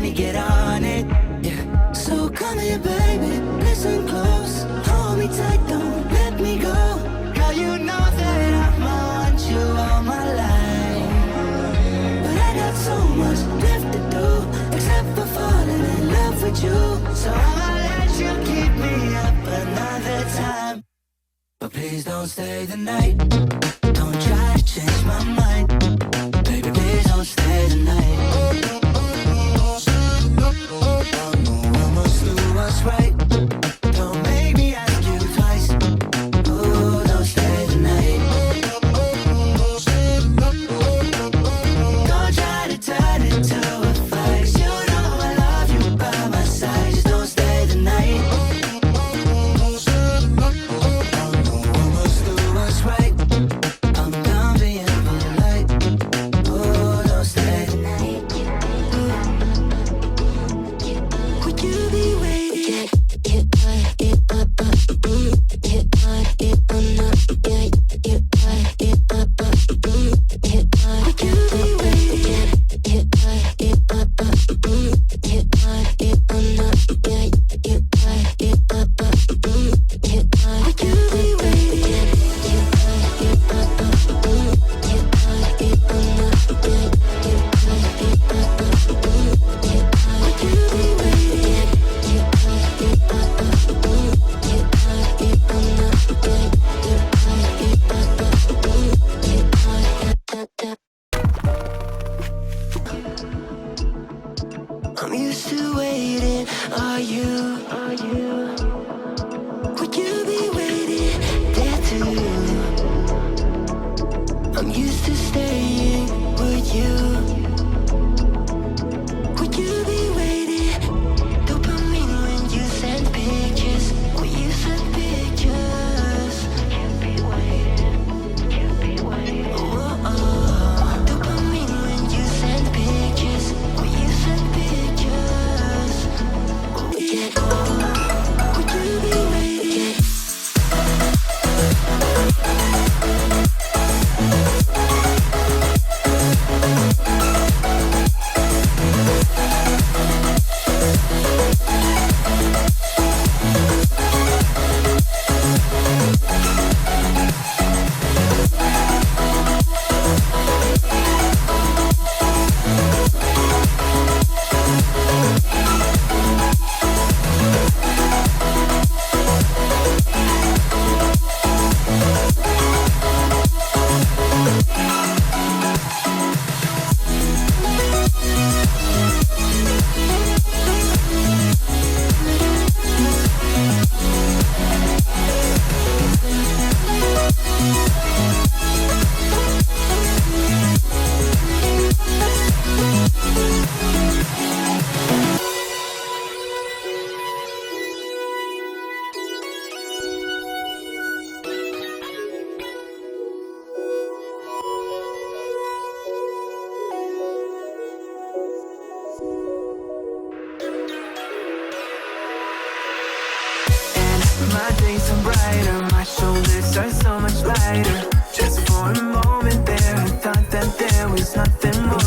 me get on it. Yeah. So come here, baby, listen close. Hold me tight, don't let me go. Girl, you know that I'ma want you all my life. But I got so much left to do, except for falling in love with you. So I'ma let you keep me up another time. But please don't stay the night. Don't try to change my mind. Baby, please don't stay the night. I must do what's right. Don't make me ask you twice. Oh, don't stay the night. Don't try to turn it to a fight. You know I love you by my side. Just don't stay the night. I must do what's right. I'm done being polite. Oh, don't stay the night. Would you be waiting? I'm used to waiting. Are you? Would you be waiting there too? I'm used to staying. Would you? Would you be waiting? Dopamine when you send pictures. When you send pictures. Can't be waiting. Can't be waiting. Dopamine when you send pictures. When you send pictures. Would you be waiting? My days are brighter, my shoulders are so much lighter. Just for a moment there, I thought that there was nothing more.